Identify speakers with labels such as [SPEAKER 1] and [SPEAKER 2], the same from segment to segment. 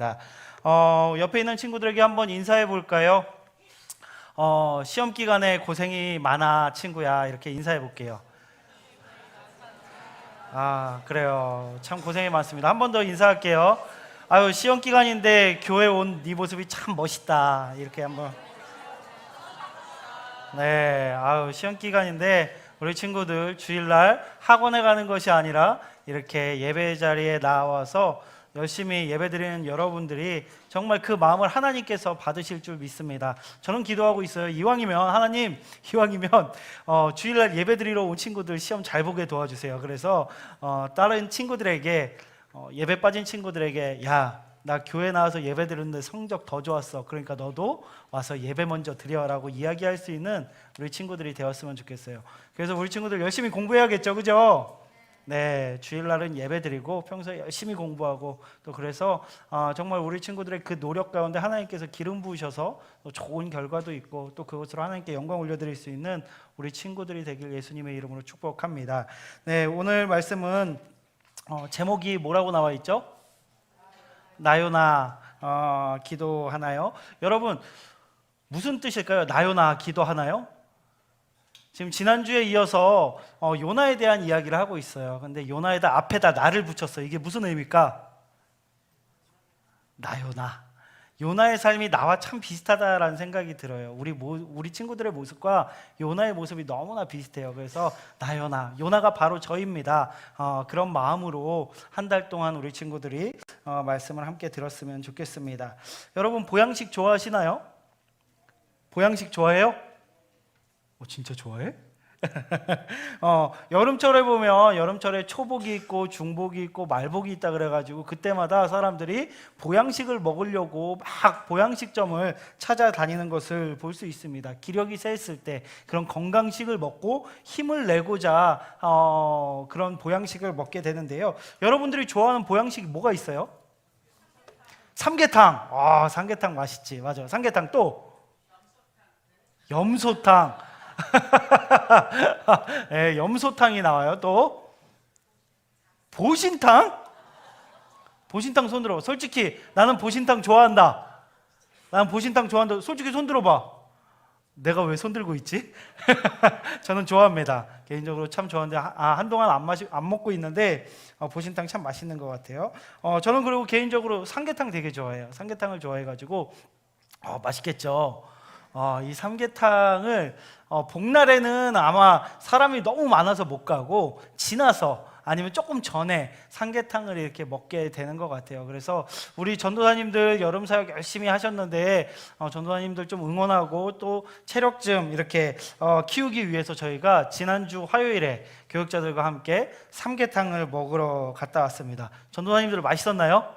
[SPEAKER 1] 주겠습니다. 옆에 있는 친구들에게 한번 인사해 볼까요? 시험 기간에 고생이 많아 친구야, 이렇게 인사해 볼게요. 그래요. 참 고생이 많습니다. 한 번 더 인사할게요. 아유, 시험 기간인데 교회 온 네 모습이 참 멋있다, 이렇게 한번. 네, 아유, 시험 기간인데 우리 친구들 주일날 학원에 가는 것이 아니라 이렇게 예배 자리에 나와서 열심히 예배드리는 여러분들이 정말 그 마음을 하나님께서 받으실 줄 믿습니다. 저는 기도하고 있어요. 이왕이면 하나님, 이왕이면 주일날 예배드리러 온 친구들 시험 잘 보게 도와주세요. 그래서 다른 친구들에게, 예배 빠진 친구들에게, 야, 나 교회 나와서 예배 드렸는데 성적 더 좋았어, 그러니까 너도 와서 예배 먼저 드려라고 이야기할 수 있는 우리 친구들이 되었으면 좋겠어요. 그래서 우리 친구들 열심히 공부해야겠죠, 그죠? 네, 주일날은 예배 드리고 평소에 열심히 공부하고, 또 그래서 정말 우리 친구들의 그 노력 가운데 하나님께서 기름 부으셔서 또 좋은 결과도 있고, 또 그것으로 하나님께 영광 올려드릴 수 있는 우리 친구들이 되길 예수님의 이름으로 축복합니다. 네, 오늘 말씀은 제목이 뭐라고 나와 있죠? 나요나 기도하나요? 여러분, 무슨 뜻일까요? 나요나 기도하나요? 지금 지난주에 이어서 요나에 대한 이야기를 하고 있어요. 근데 요나에다 앞에다 나를 붙였어요. 이게 무슨 의미일까? 나요나. 요나의 삶이 나와 참 비슷하다라는 생각이 들어요. 우리 친구들의 모습과 요나의 모습이 너무나 비슷해요. 그래서 나요나, 요나가 바로 저입니다. 그런 마음으로 한 달 동안 우리 친구들이 말씀을 함께 들었으면 좋겠습니다. 여러분, 보양식 좋아하시나요? 보양식 좋아해요? 진짜 좋아해? 여름철에 보면 여름철에 초복이 있고 중복이 있고 말복이 있다 그래가지고 그때마다 사람들이 보양식을 먹으려고 막 보양식점을 찾아다니는 것을 볼 수 있습니다. 기력이 셌을 때 그런 건강식을 먹고 힘을 내고자 그런 보양식을 먹게 되는데요. 여러분들이 좋아하는 보양식이 뭐가 있어요? 삼계탕. 삼계탕 맛있지. 맞아. 삼계탕. 또 염소탕. 네, 염소탕이 나와요. 또 보신탕? 보신탕 손 들어봐. 솔직히 나는 보신탕 좋아한다. 나는 보신탕 좋아한다. 솔직히 손 들어봐. 내가 왜 손 들고 있지? 저는 좋아합니다. 개인적으로 참 좋아하는데 한동안 안 먹고 있는데 보신탕 참 맛있는 것 같아요. 저는 그리고 개인적으로 삼계탕 되게 좋아해요. 삼계탕을 좋아해가지고 맛있겠죠. 이 삼계탕을 복날에는 아마 사람이 너무 많아서 못 가고 지나서 아니면 조금 전에 삼계탕을 이렇게 먹게 되는 것 같아요. 그래서 우리 전도사님들 여름 사역 열심히 하셨는데 전도사님들 좀 응원하고 또 체력 좀 이렇게 키우기 위해서 저희가 지난주 화요일에 교육자들과 함께 삼계탕을 먹으러 갔다 왔습니다. 전도사님들 맛있었나요?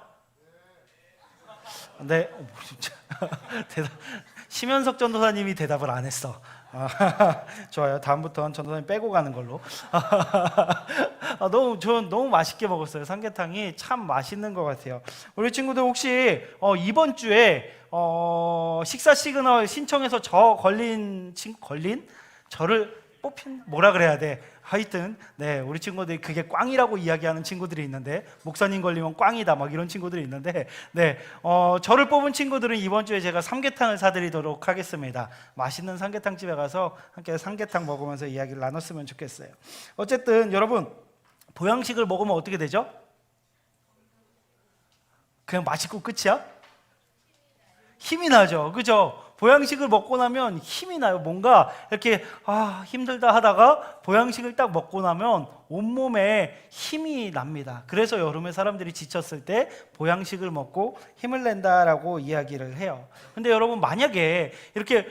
[SPEAKER 1] 네, 진짜 대답. 심현석 전도사님이 대답을 안 했어. 좋아요. 다음부터는 전도사님 빼고 가는 걸로. 너무 맛있게 먹었어요. 삼계탕이 참 맛있는 것 같아요. 우리 친구들 혹시 이번 주에 식사 시그널 신청해서 저를 뽑힌, 뭐라 그래야 돼? 하여튼 네, 우리 친구들이 그게 꽝이라고 이야기하는 친구들이 있는데, 목사님 걸리면 꽝이다 막 이런 친구들이 있는데, 네, 저를 뽑은 친구들은 이번 주에 제가 삼계탕을 사드리도록 하겠습니다. 맛있는 삼계탕 집에 가서 함께 삼계탕 먹으면서 이야기를 나눴으면 좋겠어요. 어쨌든 여러분, 보양식을 먹으면 어떻게 되죠? 그냥 맛있고 끝이야? 힘이 나죠, 그죠? 보양식을 먹고 나면 힘이 나요. 뭔가 이렇게 힘들다 하다가 보양식을 딱 먹고 나면 온몸에 힘이 납니다. 그래서 여름에 사람들이 지쳤을 때 보양식을 먹고 힘을 낸다라고 이야기를 해요. 근데 여러분, 만약에 이렇게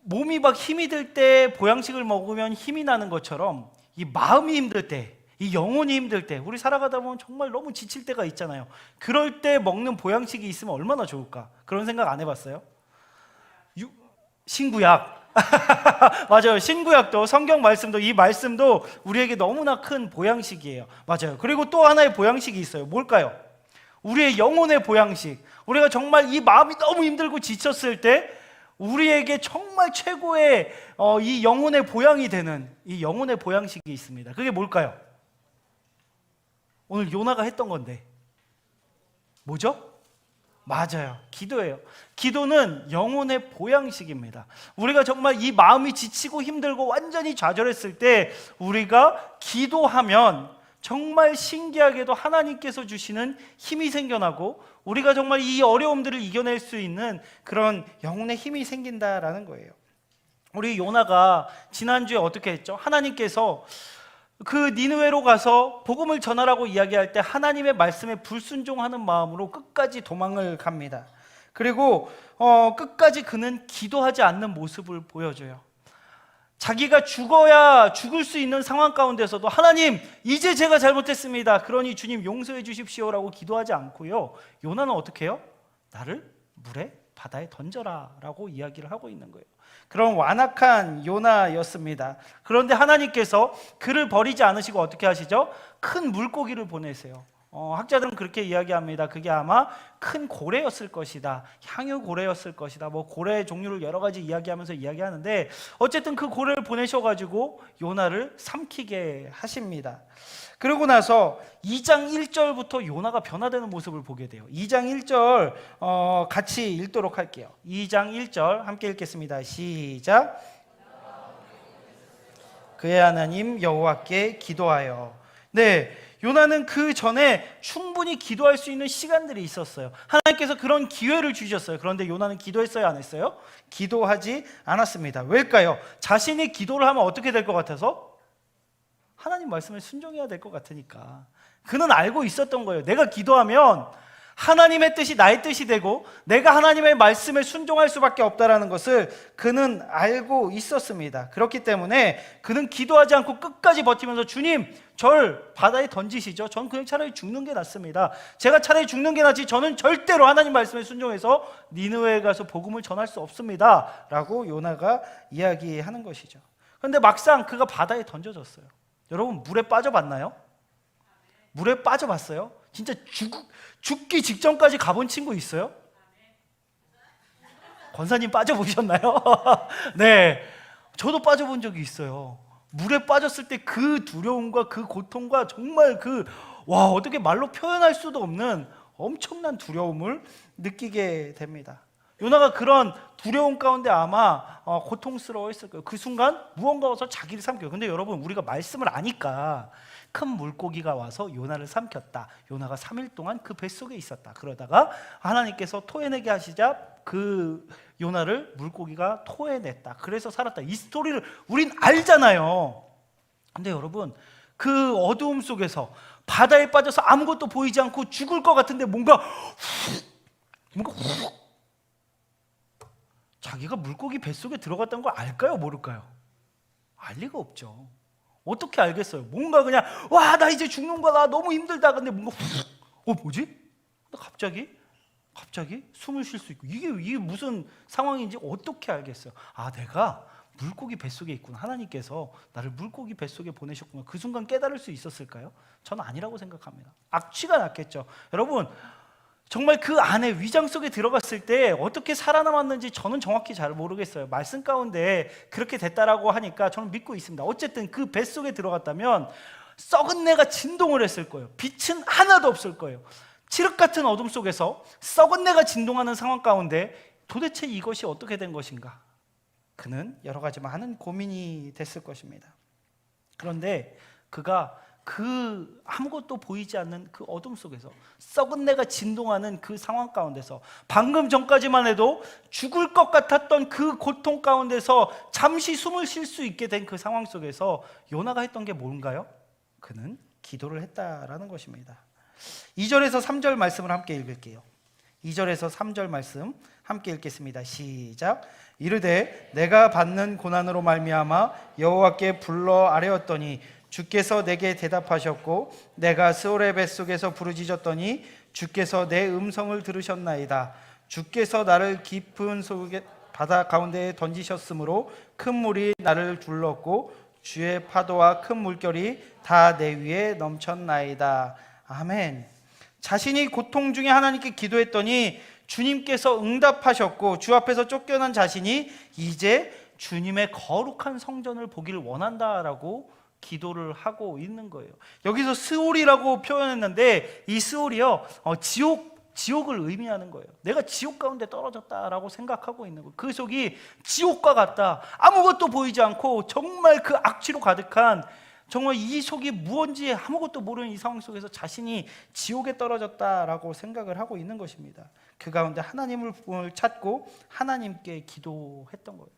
[SPEAKER 1] 몸이 막 힘이 들 때 보양식을 먹으면 힘이 나는 것처럼 이 마음이 힘들 때, 이 영혼이 힘들 때, 우리 살아가다 보면 정말 너무 지칠 때가 있잖아요. 그럴 때 먹는 보양식이 있으면 얼마나 좋을까? 그런 생각 안 해봤어요? 신구약. 맞아요. 신구약도, 성경 말씀도, 이 말씀도 우리에게 너무나 큰 보양식이에요. 맞아요. 그리고 또 하나의 보양식이 있어요. 뭘까요? 우리의 영혼의 보양식. 우리가 정말 이 마음이 너무 힘들고 지쳤을 때 우리에게 정말 최고의 이 영혼의 보양이 되는 이 영혼의 보양식이 있습니다. 그게 뭘까요? 오늘 요나가 했던 건데 뭐죠? 맞아요. 기도예요. 기도는 영혼의 보양식입니다. 우리가 정말 이 마음이 지치고 힘들고 완전히 좌절했을 때 우리가 기도하면 정말 신기하게도 하나님께서 주시는 힘이 생겨나고 우리가 정말 이 어려움들을 이겨낼 수 있는 그런 영혼의 힘이 생긴다라는 거예요. 우리 요나가 지난주에 어떻게 했죠? 하나님께서 그 니느웨로 가서 복음을 전하라고 이야기할 때 하나님의 말씀에 불순종하는 마음으로 끝까지 도망을 갑니다. 그리고 끝까지 그는 기도하지 않는 모습을 보여줘요. 자기가 죽어야 죽을 수 있는 상황 가운데서도 하나님, 이제 제가 잘못했습니다, 그러니 주님 용서해 주십시오라고 기도하지 않고요, 요나는 어떻게 해요? 나를 물에 바다에 던져라 라고 이야기를 하고 있는 거예요. 그런 완악한 요나였습니다. 그런데 하나님께서 그를 버리지 않으시고 어떻게 하시죠? 큰 물고기를 보내세요. 학자들은 그렇게 이야기합니다. 그게 아마 큰 고래였을 것이다, 향유 고래였을 것이다, 뭐 고래의 종류를 여러 가지 이야기하면서 이야기하는데 어쨌든 그 고래를 보내셔가지고 요나를 삼키게 하십니다. 그러고 나서 2장 1절부터 요나가 변화되는 모습을 보게 돼요. 2장 1절 같이 읽도록 할게요. 2장 1절 함께 읽겠습니다. 시작. 그의 하나님 여호와께 기도하여. 네, 요나는 그 전에 충분히 기도할 수 있는 시간들이 있었어요. 하나님께서 그런 기회를 주셨어요. 그런데 요나는 기도했어요, 안 했어요? 기도하지 않았습니다. 왜일까요? 자신이 기도를 하면 어떻게 될 것 같아서? 하나님 말씀에 순종해야 될 것 같으니까. 그는 알고 있었던 거예요. 내가 기도하면 하나님의 뜻이 나의 뜻이 되고 내가 하나님의 말씀에 순종할 수밖에 없다는 것을 그는 알고 있었습니다. 그렇기 때문에 그는 기도하지 않고 끝까지 버티면서 주님, 절 바다에 던지시죠. 전 그냥 차라리 죽는 게 낫습니다. 제가 차라리 죽는 게 낫지 저는 절대로 하나님 말씀에 순종해서 니느웨에 가서 복음을 전할 수 없습니다 라고 요나가 이야기하는 것이죠. 그런데 막상 그가 바다에 던져졌어요. 여러분, 물에 빠져봤나요? 물에 빠져봤어요? 진짜 죽기 직전까지 가본 친구 있어요? 권사님 빠져보셨나요? 네, 저도 빠져본 적이 있어요. 물에 빠졌을 때 그 두려움과 그 고통과 정말 어떻게 말로 표현할 수도 없는 엄청난 두려움을 느끼게 됩니다. 요나가 그런 두려움 가운데 아마 고통스러워했을 거예요. 그 순간 무언가 와서 자기를 삼켜요. 근데 여러분, 우리가 말씀을 아니까 큰 물고기가 와서 요나를 삼켰다. 요나가 3일 동안 그 뱃속에 있었다. 그러다가 하나님께서 토해내게 하시자 그 요나를 물고기가 토해냈다. 그래서 살았다. 이 스토리를 우린 알잖아요. 근데 여러분, 그 어두움 속에서 바다에 빠져서 아무것도 보이지 않고 죽을 것 같은데 뭔가 자기가 물고기 뱃속에 들어갔다는 걸 알까요? 모를까요? 알 리가 없죠. 어떻게 알겠어요? 뭔가 그냥 나 이제 죽는 거다, 너무 힘들다. 근데 뭔가 뭐지? 갑자기 숨을 쉴 수 있고 이게 무슨 상황인지 어떻게 알겠어요? 내가 물고기 뱃속에 있구나. 하나님께서 나를 물고기 뱃속에 보내셨구나. 그 순간 깨달을 수 있었을까요? 저는 아니라고 생각합니다. 악취가 났겠죠. 여러분, 정말 그 안에 위장 속에 들어갔을 때 어떻게 살아남았는지 저는 정확히 잘 모르겠어요. 말씀 가운데 그렇게 됐다라고 하니까 저는 믿고 있습니다. 어쨌든 그 뱃속에 들어갔다면 썩은 내가 진동을 했을 거예요. 빛은 하나도 없을 거예요. 칠흑 같은 어둠 속에서 썩은 내가 진동하는 상황 가운데 도대체 이것이 어떻게 된 것인가? 그는 여러 가지 많은 고민이 됐을 것입니다. 그런데 그가 아무것도 보이지 않는 그 어둠 속에서 썩은 내가 진동하는 그 상황 가운데서 방금 전까지만 해도 죽을 것 같았던 그 고통 가운데서 잠시 숨을 쉴 수 있게 된 그 상황 속에서 요나가 했던 게 뭔가요? 그는 기도를 했다라는 것입니다. 2절에서 3절 말씀을 함께 읽을게요. 2절에서 3절 말씀 함께 읽겠습니다. 시작. 이르되 내가 받는 고난으로 말미암아 여호와께 불러 아뢰었더니 주께서 내게 대답하셨고 내가 스올의 뱃속에서 부르짖었더니 주께서 내 음성을 들으셨나이다. 주께서 나를 깊은 속에 바다 가운데에 던지셨으므로 큰 물이 나를 둘렀고 주의 파도와 큰 물결이 다 내 위에 넘쳤나이다. 아멘. 자신이 고통 중에 하나님께 기도했더니 주님께서 응답하셨고 주 앞에서 쫓겨난 자신이 이제 주님의 거룩한 성전을 보기를 원한다라고 기도를 하고 있는 거예요. 여기서 스올이라고 표현했는데 이 스올이요, 지옥 지옥을 의미하는 거예요. 내가 지옥 가운데 떨어졌다라고 생각하고 있는 거예요. 그 속이 지옥과 같다. 아무것도 보이지 않고 정말 그 악취로 가득한, 정말 이 속이 무언지 아무것도 모르는 이 상황 속에서 자신이 지옥에 떨어졌다라고 생각을 하고 있는 것입니다. 그 가운데 하나님을 찾고 하나님께 기도했던 거예요.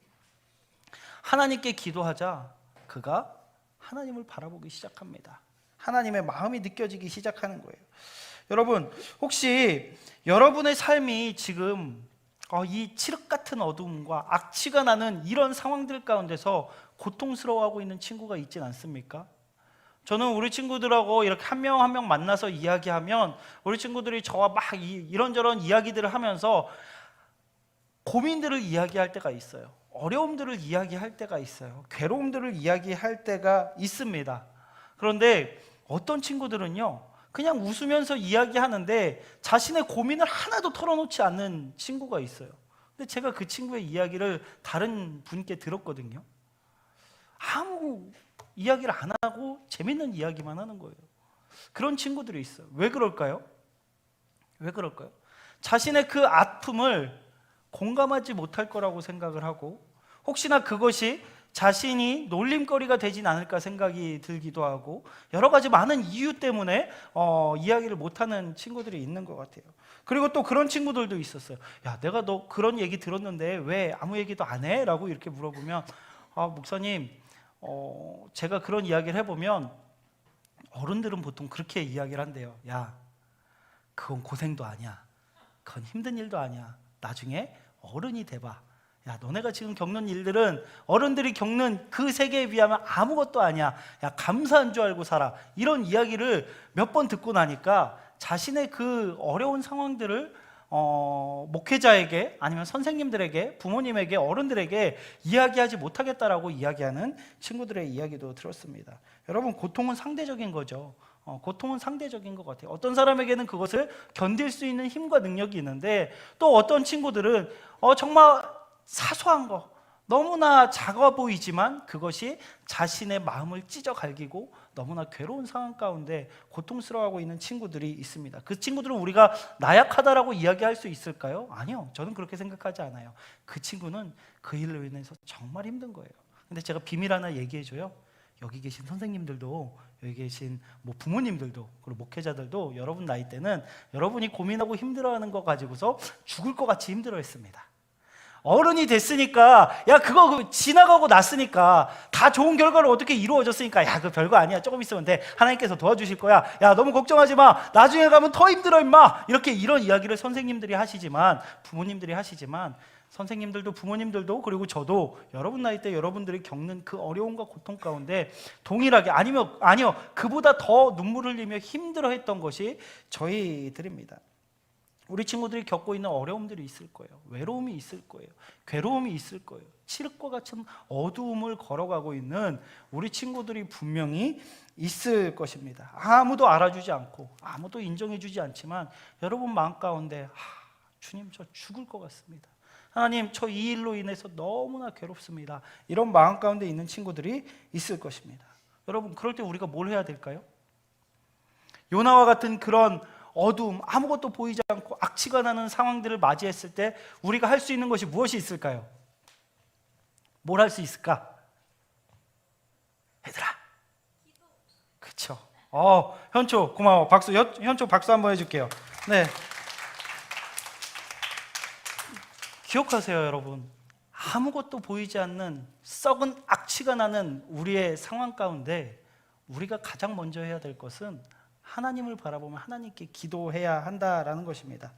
[SPEAKER 1] 하나님께 기도하자 그가 하나님을 바라보기 시작합니다. 하나님의 마음이 느껴지기 시작하는 거예요. 여러분, 혹시 여러분의 삶이 지금 이 칠흑 같은 어둠과 악취가 나는 이런 상황들 가운데서 고통스러워하고 있는 친구가 있진 않습니까? 저는 우리 친구들하고 이렇게 한 명 한 명 만나서 이야기하면 우리 친구들이 저와 막 이런저런 이야기들을 하면서 고민들을 이야기할 때가 있어요. 어려움들을 이야기할 때가 있어요. 괴로움들을 이야기할 때가 있습니다. 그런데 어떤 친구들은요, 그냥 웃으면서 이야기하는데 자신의 고민을 하나도 털어놓지 않는 친구가 있어요. 근데 제가 그 친구의 이야기를 다른 분께 들었거든요. 아무 이야기를 안 하고 재밌는 이야기만 하는 거예요. 그런 친구들이 있어요. 왜 그럴까요? 왜 그럴까요? 자신의 그 아픔을 공감하지 못할 거라고 생각을 하고, 혹시나 그것이 자신이 놀림거리가 되진 않을까 생각이 들기도 하고, 여러 가지 많은 이유 때문에 이야기를 못하는 친구들이 있는 것 같아요. 그리고 또 그런 친구들도 있었어요. 야, 내가 너 그런 얘기 들었는데 왜 아무 얘기도 안 해? 라고 이렇게 물어보면, 목사님, 제가 그런 이야기를 해보면 어른들은 보통 그렇게 이야기를 한대요. 야, 그건 고생도 아니야. 그건 힘든 일도 아니야. 나중에 어른이 돼봐. 야, 너네가 지금 겪는 일들은 어른들이 겪는 그 세계에 비하면 아무것도 아니야. 야, 감사한 줄 알고 살아. 이런 이야기를 몇 번 듣고 나니까 자신의 그 어려운 상황들을 목회자에게 아니면 선생님들에게, 부모님에게, 어른들에게 이야기하지 못하겠다라고 이야기하는 친구들의 이야기도 들었습니다. 여러분, 고통은 상대적인 거죠. 고통은 상대적인 것 같아요. 어떤 사람에게는 그것을 견딜 수 있는 힘과 능력이 있는데, 또 어떤 친구들은 정말 사소한 거, 너무나 작아 보이지만 그것이 자신의 마음을 찢어 갈기고 너무나 괴로운 상황 가운데 고통스러워하고 있는 친구들이 있습니다. 그 친구들은 우리가 나약하다라고 이야기할 수 있을까요? 아니요, 저는 그렇게 생각하지 않아요. 그 친구는 그 일로 인해서 정말 힘든 거예요. 근데 제가 비밀 하나 얘기해줘요. 여기 계신 선생님들도, 여기 계신 부모님들도, 그리고 목회자들도 여러분 나이 때는 여러분이 고민하고 힘들어하는 거 가지고서 죽을 것 같이 힘들어했습니다. 어른이 됐으니까, 야, 그거 지나가고 났으니까, 다 좋은 결과로 어떻게 이루어졌으니까, 야, 그거 별거 아니야. 조금 있으면 돼. 하나님께서 도와주실 거야. 야, 너무 걱정하지 마. 나중에 가면 더 힘들어, 임마. 이런 이야기를 선생님들이 하시지만, 부모님들이 하시지만, 선생님들도 부모님들도 그리고 저도 여러분 나이 때 여러분들이 겪는 그 어려움과 고통 가운데 동일하게, 아니요, 그보다 더 눈물을 흘리며 힘들어했던 것이 저희들입니다. 우리 친구들이 겪고 있는 어려움들이 있을 거예요. 외로움이 있을 거예요. 괴로움이 있을 거예요. 칠흑과 같은 어두움을 걸어가고 있는 우리 친구들이 분명히 있을 것입니다. 아무도 알아주지 않고 아무도 인정해주지 않지만 여러분 마음 가운데, 주님, 저 죽을 것 같습니다. 하나님, 저 이 일로 인해서 너무나 괴롭습니다. 이런 마음 가운데 있는 친구들이 있을 것입니다. 여러분, 그럴 때 우리가 뭘 해야 될까요? 요나와 같은 그런 어두움, 아무것도 보이지 않고 악취가 나는 상황들을 맞이했을 때 우리가 할 수 있는 것이 무엇이 있을까요? 뭘 할 수 있을까? 얘들아, 그렇죠. 현초 고마워. 박수. 현초 박수 한번 해줄게요. 네. 기억하세요, 여러분. 아무것도 보이지 않는 썩은 악취가 나는 우리의 상황 가운데 우리가 가장 먼저 해야 될 것은 하나님을 바라보며 하나님께 기도해야 한다라는 것입니다.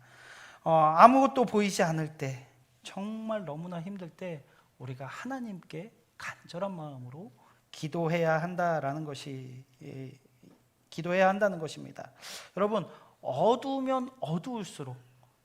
[SPEAKER 1] 아무것도 보이지 않을 때, 정말 너무나 힘들 때 우리가 하나님께 간절한 마음으로 기도해야 한다는 것입니다. 여러분, 어두우면 어두울수록,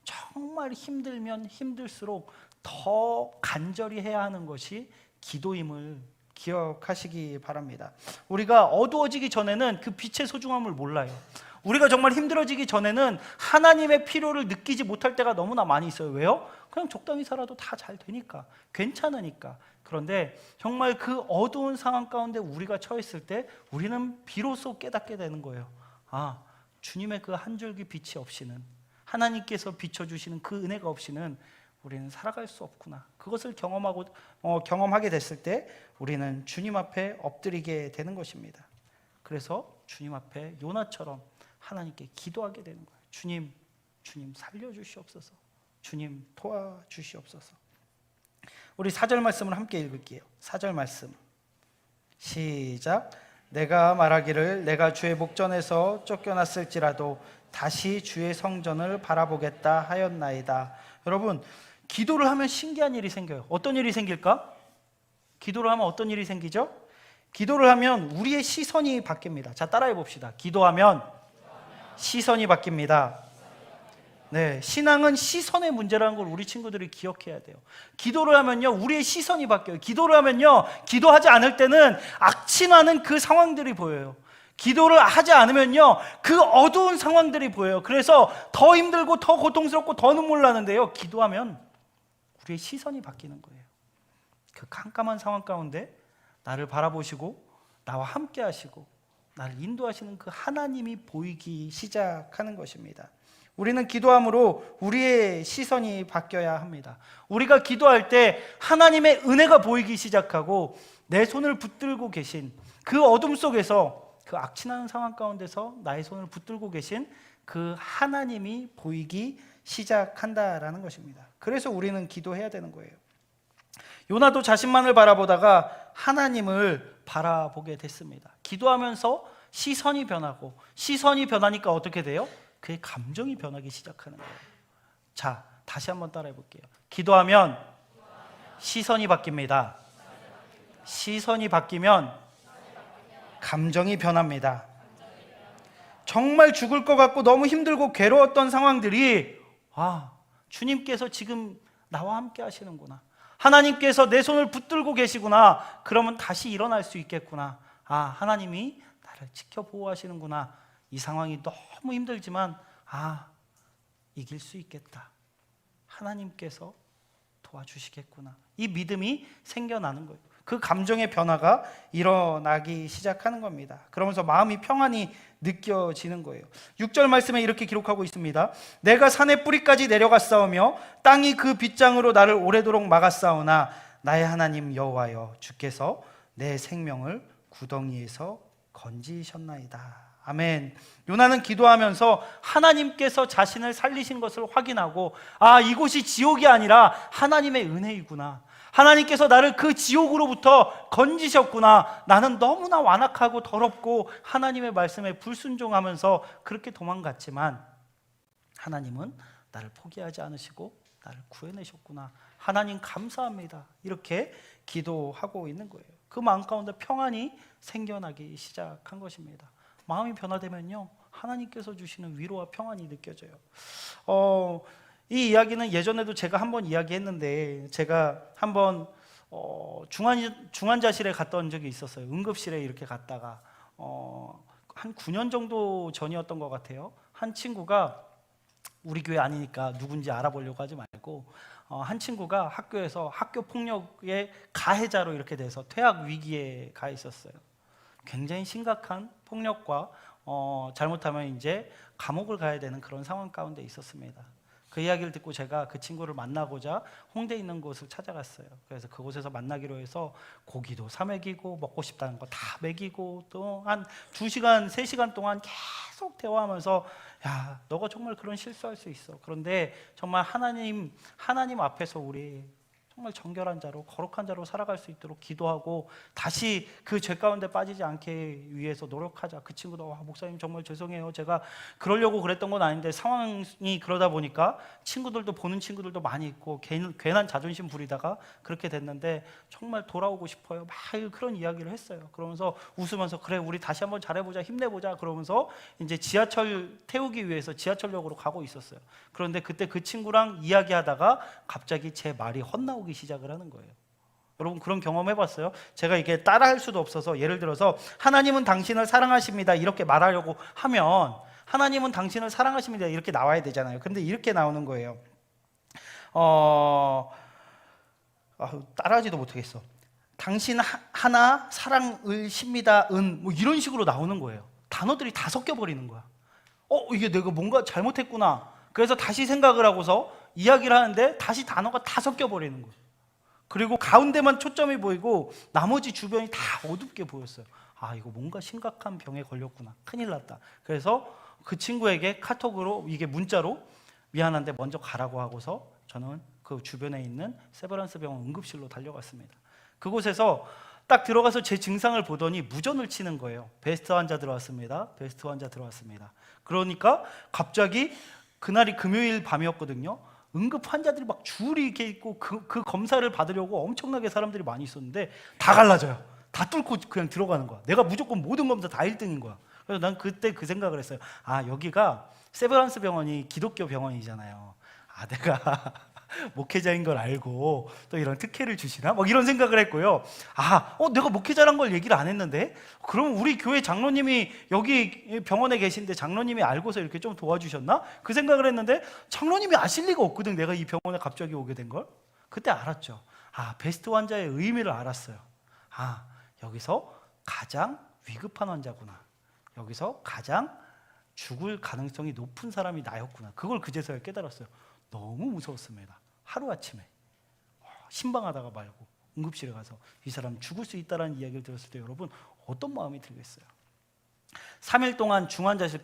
[SPEAKER 1] 정말 힘들면 힘들수록 더 간절히 해야 하는 것이 기도임을 기억하시기 바랍니다. 우리가 어두워지기 전에는 그 빛의 소중함을 몰라요. 우리가 정말 힘들어지기 전에는 하나님의 필요를 느끼지 못할 때가 너무나 많이 있어요. 왜요? 그냥 적당히 살아도 다 잘 되니까, 괜찮으니까. 그런데 정말 그 어두운 상황 가운데 우리가 처했을 때 우리는 비로소 깨닫게 되는 거예요. 주님의 그 한 줄기 빛이 없이는, 하나님께서 비춰주시는 그 은혜가 없이는 우리는 살아갈 수 없구나. 그것을 경험하게 됐을 때 우리는 주님 앞에 엎드리게 되는 것입니다. 그래서 주님 앞에 요나처럼 하나님께 기도하게 되는 거예요. 주님 살려주시옵소서. 주님 도와주시옵소서. 우리 4절 말씀을 함께 읽을게요. 4절 말씀 시작. 내가 말하기를 내가 주의 목전에서 쫓겨났을지라도 다시 주의 성전을 바라보겠다 하였나이다. 여러분, 기도를 하면 신기한 일이 생겨요. 어떤 일이 생길까? 기도를 하면 어떤 일이 생기죠? 기도를 하면 우리의 시선이 바뀝니다. 자, 따라해 봅시다. 기도하면 시선이 바뀝니다. 네, 신앙은 시선의 문제라는 걸 우리 친구들이 기억해야 돼요. 기도를 하면요, 우리의 시선이 바뀌어요. 기도를 하면요, 기도하지 않을 때는 악취나는 그 상황들이 보여요. 기도를 하지 않으면요, 그 어두운 상황들이 보여요. 그래서 더 힘들고 더 고통스럽고 더 눈물 나는데요, 기도하면 우리의 시선이 바뀌는 거예요. 그 깜깜한 상황 가운데 나를 바라보시고 나와 함께 하시고 나를 인도하시는 그 하나님이 보이기 시작하는 것입니다. 우리는 기도함으로 우리의 시선이 바뀌어야 합니다. 우리가 기도할 때 하나님의 은혜가 보이기 시작하고 내 손을 붙들고 계신 그 어둠 속에서 그 악취나는 상황 가운데서 나의 손을 붙들고 계신 그 하나님이 보이기 시작한다라는 것입니다. 그래서 우리는 기도해야 되는 거예요. 요나도 자신만을 바라보다가 하나님을 바라보게 됐습니다. 기도하면서 시선이 변하고 시선이 변하니까 어떻게 돼요? 그의 감정이 변하기 시작하는 거예요. 자, 다시 한번 따라해 볼게요. 기도하면 시선이 바뀝니다. 시선이 바뀌면 감정이 변합니다. 정말 죽을 것 같고 너무 힘들고 괴로웠던 상황들이 주님께서 지금 나와 함께 하시는구나. 하나님께서 내 손을 붙들고 계시구나. 그러면 다시 일어날 수 있겠구나. 하나님이 나를 지켜 보호하시는구나. 이 상황이 너무 힘들지만 이길 수 있겠다. 하나님께서 도와주시겠구나. 이 믿음이 생겨나는 거예요. 그 감정의 변화가 일어나기 시작하는 겁니다. 그러면서 마음이 평안이 느껴지는 거예요. 6절 말씀에 이렇게 기록하고 있습니다. 내가 산의 뿌리까지 내려갔사오며 땅이 그 빗장으로 나를 오래도록 막았사오나 나의 하나님 여호와여 주께서 내 생명을 구덩이에서 건지셨나이다. 아멘. 요나는 기도하면서 하나님께서 자신을 살리신 것을 확인하고 이곳이 지옥이 아니라 하나님의 은혜이구나. 하나님께서 나를 그 지옥으로부터 건지셨구나. 나는 너무나 완악하고 더럽고 하나님의 말씀에 불순종하면서 그렇게 도망갔지만 하나님은 나를 포기하지 않으시고 나를 구해내셨구나. 하나님 감사합니다. 이렇게 기도하고 있는 거예요. 그 마음 가운데 평안이 생겨나기 시작한 것입니다. 마음이 변화되면요, 하나님께서 주시는 위로와 평안이 느껴져요. 이 이야기는 예전에도 제가 한번 이야기했는데, 제가 한번 중환자실에 갔던 적이 있었어요. 응급실에 이렇게 갔다가 한 9년 정도 전이었던 것 같아요. 한 친구가, 우리 교회 아니니까 누군지 알아보려고 하지 말고, 한 친구가 학교에서 학교 폭력의 가해자로 이렇게 돼서 퇴학 위기에 가 있었어요. 굉장히 심각한 폭력과 잘못하면 이제 감옥을 가야 되는 그런 상황 가운데 있었습니다. 그 이야기를 듣고 제가 그 친구를 만나고자 홍대에 있는 곳을 찾아갔어요. 그래서 그곳에서 만나기로 해서 고기도 사 먹이고 먹고 싶다는 거 다 먹이고 또 한 2시간, 3시간 동안 계속 대화하면서 너가 정말 그런 실수할 수 있어. 그런데 정말 하나님 앞에서 우리 정말 정결한 자로 거룩한 자로 살아갈 수 있도록 기도하고 다시 그 죄 가운데 빠지지 않게 위해서 노력하자. 그 친구도 목사님 정말 죄송해요. 제가 그러려고 그랬던 건 아닌데 상황이 그러다 보니까 친구들도 보는 친구들도 많이 있고 괜한 자존심 부리다가 그렇게 됐는데 정말 돌아오고 싶어요. 막 그런 이야기를 했어요. 그러면서 웃으면서 그래 우리 다시 한번 잘해보자 힘내보자 그러면서 이제 지하철 태우기 위해서 지하철역으로 가고 있었어요. 그런데 그때 그 친구랑 이야기하다가 갑자기 제 말이 헛나오기 시작을 하는 거예요. 여러분 그런 경험 해봤어요? 제가 이게 따라할 수도 없어서 예를 들어서 하나님은 당신을 사랑하십니다 이렇게 말하려고 하면 하나님은 당신을 사랑하십니다 이렇게 나와야 되잖아요. 근데 이렇게 나오는 거예요. 따라하지도 못하겠어. 당신 하나 사랑을 십니다 뭐 이런 식으로 나오는 거예요. 단어들이 다 섞여 버리는 거야. 이게 내가 뭔가 잘못했구나. 그래서 다시 생각을 하고서 이야기를 하는데 다시 단어가 다 섞여 버리는 거예요. 그리고 가운데만 초점이 보이고 나머지 주변이 다 어둡게 보였어요. 아, 이거 뭔가 심각한 병에 걸렸구나, 큰일 났다. 그래서 그 친구에게 카톡으로, 이게 문자로, 미안한데 먼저 가라고 하고서 저는 그 주변에 있는 세브란스 병원 응급실로 달려갔습니다. 그곳에서 딱 들어가서 제 증상을 보더니 무전을 치는 거예요. 베스트 환자 들어왔습니다. 베스트 환자 들어왔습니다. 그러니까 갑자기 그날이 금요일 밤이었거든요. 응급 환자들이 막 줄이 이렇게 있고 그 검사를 받으려고 엄청나게 사람들이 많이 있었는데 다 갈라져요. 다 뚫고 그냥 들어가는 거야. 내가 무조건 모든 검사 다 1등인 거야. 그래서 난 그때 그 생각을 했어요. 아, 여기가 세브란스 병원이 기독교 병원이잖아요. 아, 내가 목회자인 걸 알고 또 이런 특혜를 주시나? 막 이런 생각을 했고요. 아, 내가 목회자란 걸 얘기를 안 했는데? 그럼 우리 교회 장로님이 여기 병원에 계신데 장로님이 알고서 이렇게 좀 도와주셨나? 그 생각을 했는데 장로님이 아실 리가 없거든, 내가 이 병원에 갑자기 오게 된 걸. 그때 알았죠. 아, 베스트 환자의 의미를 알았어요. 아, 여기서 가장 위급한 환자구나. 여기서 가장 죽을 가능성이 높은 사람이 나였구나. 그걸 그제서야 깨달았어요. 너무 무서웠습니다. 하루아침에 신방하다가 말고 응급실에 가서 이 사람 죽을 수 있다는 이야기를 들었을 때 여러분 어떤 마음이 들겠어요? 3일 동안 중환자실,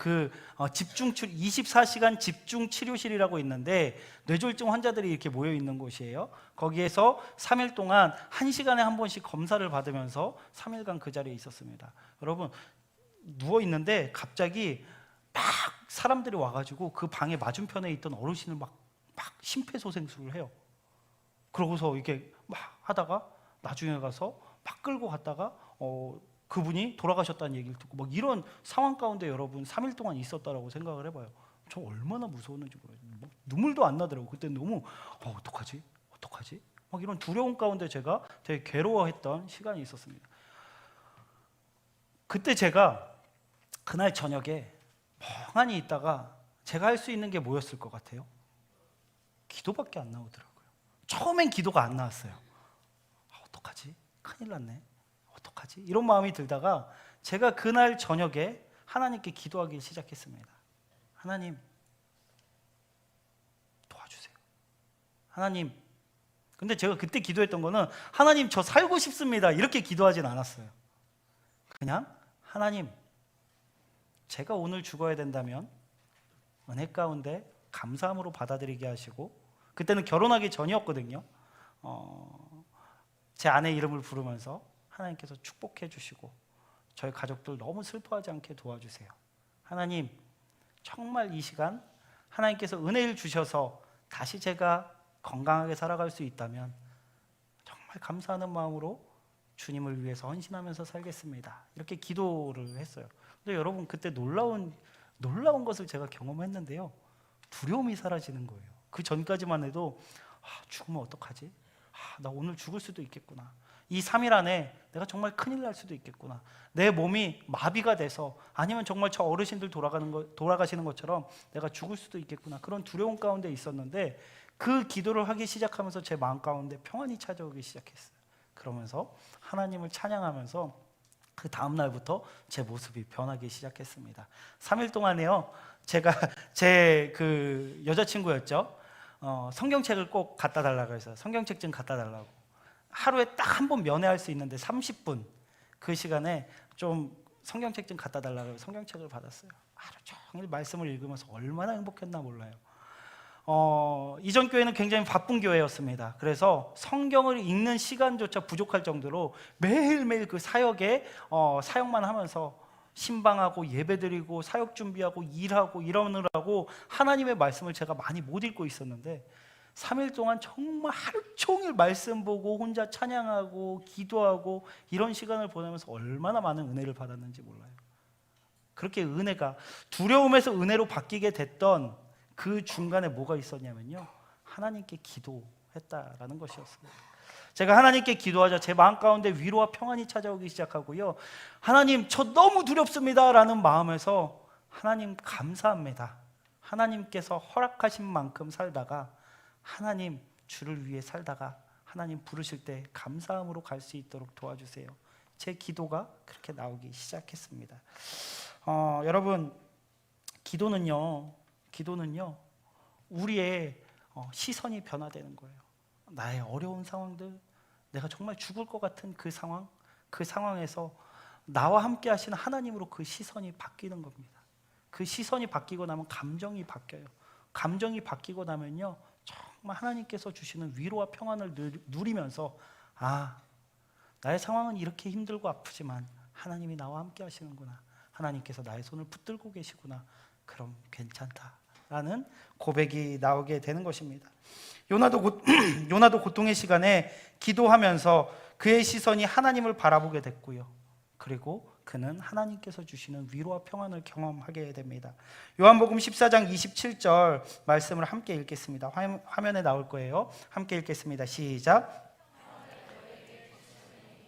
[SPEAKER 1] 집중 24시간 집중 치료실이라고 있는데 뇌졸중 환자들이 이렇게 모여 있는 곳이에요. 거기에서 3일 동안 1시간에 한 번씩 검사를 받으면서 3일간 그 자리에 있었습니다. 여러분, 누워 있는데 갑자기 막 사람들이 와가지고 그 방의 맞은편에 있던 어르신을 막 심폐소생술을 해요. 그러고서 이렇게 막 하다가 나중에 가서 막 끌고 갔다가 그분이 돌아가셨다는 얘기를 듣고 막 이런 상황 가운데 여러분 3일 동안 있었다라고 생각을 해봐요. 저 얼마나 무서웠는지 몰라요. 막 눈물도 안 나더라고요. 그때 너무 어떡하지? 어떡하지? 막 이런 두려움 가운데 제가 되게 괴로워했던 시간이 있었습니다. 그때 제가 그날 저녁에 멍하니 있다가 제가 할 수 있는 게 뭐였을 것 같아요? 기도밖에 안 나오더라고요. 처음엔 기도가 안 나왔어요. 어떡하지? 큰일 났네. 어떡하지? 이런 마음이 들다가 제가 그날 저녁에 하나님께 기도하기 시작했습니다. 하나님, 도와주세요. 하나님. 근데 제가 그때 기도했던 거는 하나님, 저 살고 싶습니다, 이렇게 기도하진 않았어요. 그냥 하나님, 제가 오늘 죽어야 된다면 은혜 가운데 감사함으로 받아들이게 하시고, 그때는 결혼하기 전이었거든요. 제 아내 이름을 부르면서 하나님께서 축복해 주시고 저희 가족들 너무 슬퍼하지 않게 도와주세요. 하나님, 정말 이 시간 하나님께서 은혜를 주셔서 다시 제가 건강하게 살아갈 수 있다면 정말 감사하는 마음으로 주님을 위해서 헌신하면서 살겠습니다, 이렇게 기도를 했어요. 근데 여러분, 그때 놀라운 것을 제가 경험했는데요, 두려움이 사라지는 거예요. 그 전까지만 해도 죽으면 어떡하지? 나 오늘 죽을 수도 있겠구나. 이 3일 안에 내가 정말 큰일 날 수도 있겠구나. 내 몸이 마비가 돼서, 아니면 정말 저 어르신들 돌아가시는 것처럼 내가 죽을 수도 있겠구나. 그런 두려움 가운데 있었는데 그 기도를 하기 시작하면서 제 마음 가운데 평안이 찾아오기 시작했어요. 그러면서 하나님을 찬양하면서 그 다음 날부터 제 모습이 변하기 시작했습니다. 3일 동안에요, 제가 제 그 여자친구였죠. 성경책을 꼭 갖다 달라고 해서 성경책 좀 갖다 달라고. 하루에 딱 한 번 면회할 수 있는데 30분, 그 시간에 좀 성경책 좀 갖다 달라고 해서 성경책을 받았어요. 하루 종일 말씀을 읽으면서 얼마나 행복했나 몰라요. 이전 교회는 굉장히 바쁜 교회였습니다. 그래서 성경을 읽는 시간조차 부족할 정도로 매일매일 그 사역에 사역만 하면서 신방하고 예배드리고 사역 준비하고 일하고 이러느라고 하나님의 말씀을 제가 많이 못 읽고 있었는데 3일 동안 정말 하루 종일 말씀 보고 혼자 찬양하고 기도하고 이런 시간을 보내면서 얼마나 많은 은혜를 받았는지 몰라요. 그렇게 은혜가 두려움에서 은혜로 바뀌게 됐던 그 중간에 뭐가 있었냐면요, 하나님께 기도했다라는 것이었습니다. 제가 하나님께 기도하자 제 마음 가운데 위로와 평안이 찾아오기 시작하고요, 하나님, 저 너무 두렵습니다 라는 마음에서 하나님 감사합니다, 하나님께서 허락하신 만큼 살다가 하나님 주를 위해 살다가 하나님 부르실 때 감사함으로 갈 수 있도록 도와주세요. 제 기도가 그렇게 나오기 시작했습니다. 여러분, 기도는요 우리의 시선이 변화되는 거예요. 나의 어려운 상황들, 내가 정말 죽을 것 같은 그 상황, 그 상황에서 나와 함께 하시는 하나님으로 그 시선이 바뀌는 겁니다. 그 시선이 바뀌고 나면 감정이 바뀌어요. 감정이 바뀌고 나면요, 정말 하나님께서 주시는 위로와 평안을 누리면서 나의 상황은 이렇게 힘들고 아프지만 하나님이 나와 함께 하시는구나, 하나님께서 나의 손을 붙들고 계시구나, 그럼 괜찮다라는 고백이 나오게 되는 것입니다. 요나도 고통의 시간에 기도하면서 그의 시선이 하나님을 바라보게 됐고요, 그리고 그는 하나님께서 주시는 위로와 평안을 경험하게 됩니다. 요한복음 14장 27절 말씀을 함께 읽겠습니다. 화면에 나올 거예요. 함께 읽겠습니다. 시작.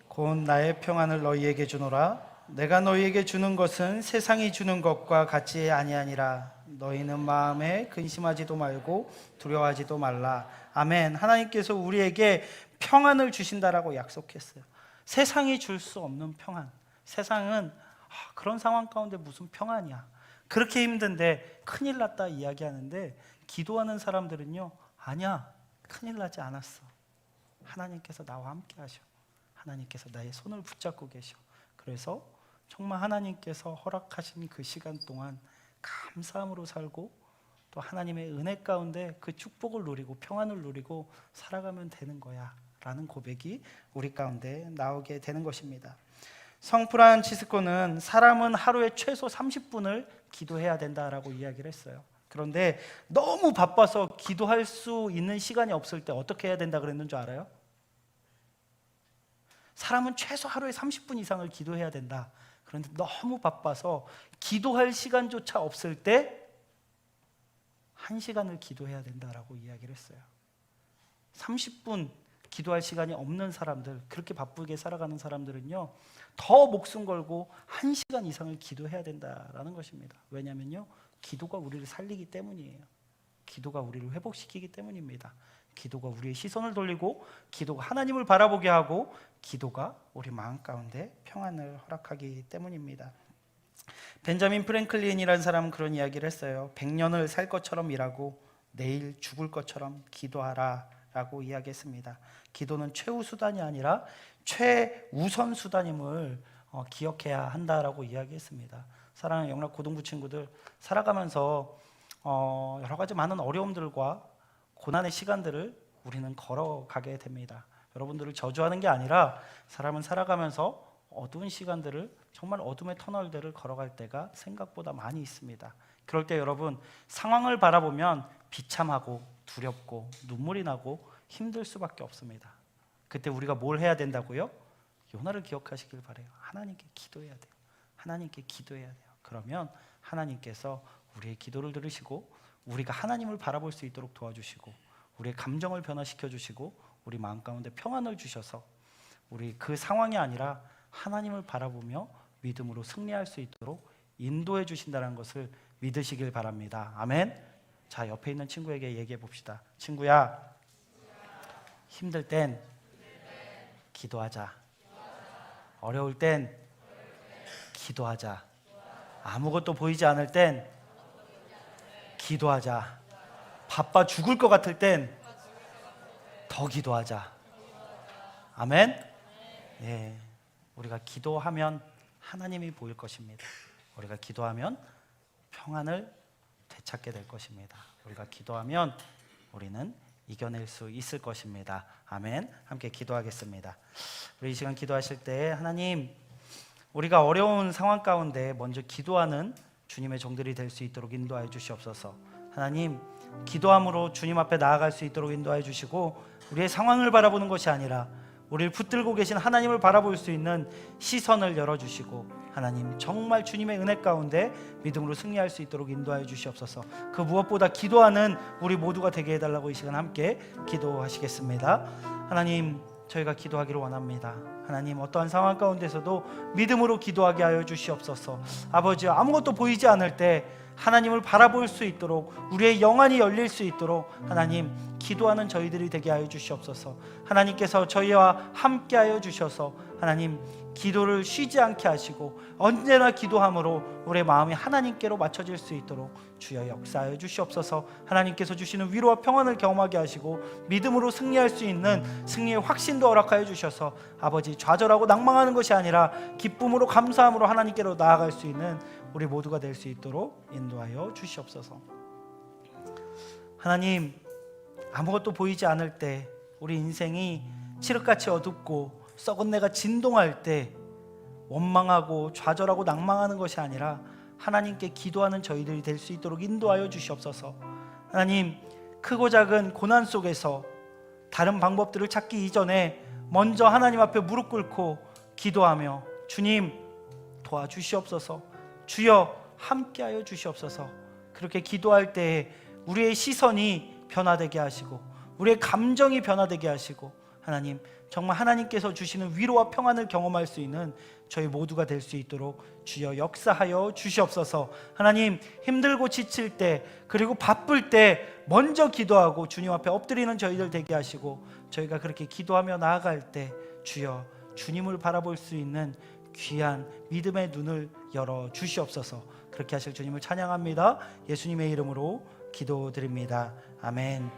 [SPEAKER 1] 곧 나의 평안을 너희에게 주노라. 내가 너희에게 주는 것은 세상이 주는 것과 같지 아니하니라. 너희는 마음에 근심하지도 말고 두려워하지도 말라. 아멘. 하나님께서 우리에게 평안을 주신다라고 약속했어요. 세상이 줄 수 없는 평안. 세상은 그런 상황 가운데 무슨 평안이야, 그렇게 힘든데 큰일 났다 이야기하는데, 기도하는 사람들은요, 아니야, 큰일 나지 않았어. 하나님께서 나와 함께 하셔. 하나님께서 나의 손을 붙잡고 계셔. 그래서 정말 하나님께서 허락하신 그 시간 동안 감사함으로 살고, 또 하나님의 은혜 가운데 그 축복을 누리고 평안을 누리고 살아가면 되는 거야 라는 고백이 우리 가운데 나오게 되는 것입니다. 성 프란치스코는 사람은 하루에 최소 30분을 기도해야 된다라고 이야기를 했어요. 그런데 너무 바빠서 기도할 수 있는 시간이 없을 때 어떻게 해야 된다 그랬는 줄 알아요? 사람은 최소 하루에 30분 이상을 기도해야 된다. 그런데 너무 바빠서 기도할 시간조차 없을 때 1시간을 기도해야 된다라고 이야기를 했어요. 30분 기도할 시간이 없는 사람들, 그렇게 바쁘게 살아가는 사람들은요, 더 목숨 걸고 1시간 이상을 기도해야 된다라는 것입니다. 왜냐하면요, 기도가 우리를 살리기 때문이에요. 기도가 우리를 회복시키기 때문입니다. 기도가 우리의 시선을 돌리고, 기도가 하나님을 바라보게 하고, 기도가 우리 마음 가운데 평안을 허락하기 때문입니다. 벤자민 프랭클린이라는 사람은 그런 이야기를 했어요. 100년을 살 것처럼 일하고 내일 죽을 것처럼 기도하라 라고 이야기했습니다. 기도는 최후 수단이 아니라 최우선 수단임을 기억해야 한다라고 이야기했습니다. 사랑하는 영락 고등부 친구들, 살아가면서 여러 가지 많은 어려움들과 고난의 시간들을 우리는 걸어가게 됩니다. 여러분들을 저주하는 게 아니라, 사람은 살아가면서 어두운 시간들을, 정말 어둠의 터널들을 걸어갈 때가 생각보다 많이 있습니다. 그럴 때 여러분, 상황을 바라보면 비참하고 두렵고 눈물이 나고 힘들 수밖에 없습니다. 그때 우리가 뭘 해야 된다고요? 요나를 기억하시길 바라요. 하나님께 기도해야 돼요. 하나님께 기도해야 돼요. 그러면 하나님께서 우리의 기도를 들으시고 우리가 하나님을 바라볼 수 있도록 도와주시고, 우리의 감정을 변화시켜 주시고, 우리 마음 가운데 평안을 주셔서 우리 그 상황이 아니라 하나님을 바라보며 믿음으로 승리할 수 있도록 인도해 주신다는 것을 믿으시길 바랍니다. 아멘. 자, 옆에 있는 친구에게 얘기해 봅시다. 친구야, 힘들 땐 기도하자. 어려울 땐 기도하자. 아무것도 보이지 않을 땐 기도하자. 바빠 죽을 것 같을 땐 더 기도하자. 아멘. 예, 우리가 기도하면 하나님이 보일 것입니다. 우리가 기도하면 평안을 되찾게 될 것입니다. 우리가 기도하면 우리는 이겨낼 수 있을 것입니다. 아멘. 함께 기도하겠습니다. 우리 이 시간 기도하실 때, 하나님, 우리가 어려운 상황 가운데 먼저 기도하는 주님의 종들이 될 수 있도록 인도하여 주시옵소서. 하나님, 기도함으로 주님 앞에 나아갈 수 있도록 인도하여 주시고, 우리의 상황을 바라보는 것이 아니라 우리를 붙들고 계신 하나님을 바라볼 수 있는 시선을 열어주시고, 하나님, 정말 주님의 은혜 가운데 믿음으로 승리할 수 있도록 인도하여 주시옵소서. 그 무엇보다 기도하는 우리 모두가 되게 해달라고 이 시간 함께 기도하시겠습니다. 하나님, 저희가 기도하기를 원합니다. 하나님, 어떠한 상황 가운데서도 믿음으로 기도하게 하여 주시옵소서. 아버지, 아무것도 보이지 않을 때 하나님을 바라볼 수 있도록, 우리의 영안이 열릴 수 있도록 하나님, 기도하는 저희들이 되게 하여 주시옵소서. 하나님께서 저희와 함께하여 주셔서 하나님 기도를 쉬지 않게 하시고 언제나 기도함으로 우리의 마음이 하나님께로 맞춰질 수 있도록 주여 역사하여 주시옵소서. 하나님께서 주시는 위로와 평안을 경험하게 하시고 믿음으로 승리할 수 있는 승리의 확신도 허락하여 주셔서 아버지 좌절하고 낭망하는 것이 아니라 기쁨으로 감사함으로 하나님께로 나아갈 수 있는 우리 모두가 될 수 있도록 인도하여 주시옵소서. 하나님, 아무것도 보이지 않을 때 우리 인생이 칠흑같이 어둡고 썩은 내가 진동할 때 원망하고 좌절하고 낭망하는 것이 아니라 하나님께 기도하는 저희들이 될 수 있도록 인도하여 주시옵소서. 하나님, 크고 작은 고난 속에서 다른 방법들을 찾기 이전에 먼저 하나님 앞에 무릎 꿇고 기도하며 주님 도와주시옵소서. 주여 함께하여 주시옵소서. 그렇게 기도할 때에 우리의 시선이 변화되게 하시고 우리의 감정이 변화되게 하시고 하나님 정말 하나님께서 주시는 위로와 평안을 경험할 수 있는 저희 모두가 될 수 있도록 주여 역사하여 주시옵소서. 하나님, 힘들고 지칠 때 그리고 바쁠 때 먼저 기도하고 주님 앞에 엎드리는 저희들 되게 하시고 저희가 그렇게 기도하며 나아갈 때 주여 주님을 바라볼 수 있는 귀한 믿음의 눈을 열어 주시옵소서. 그렇게 하실 주님을 찬양합니다. 예수님의 이름으로 기도드립니다. 아멘.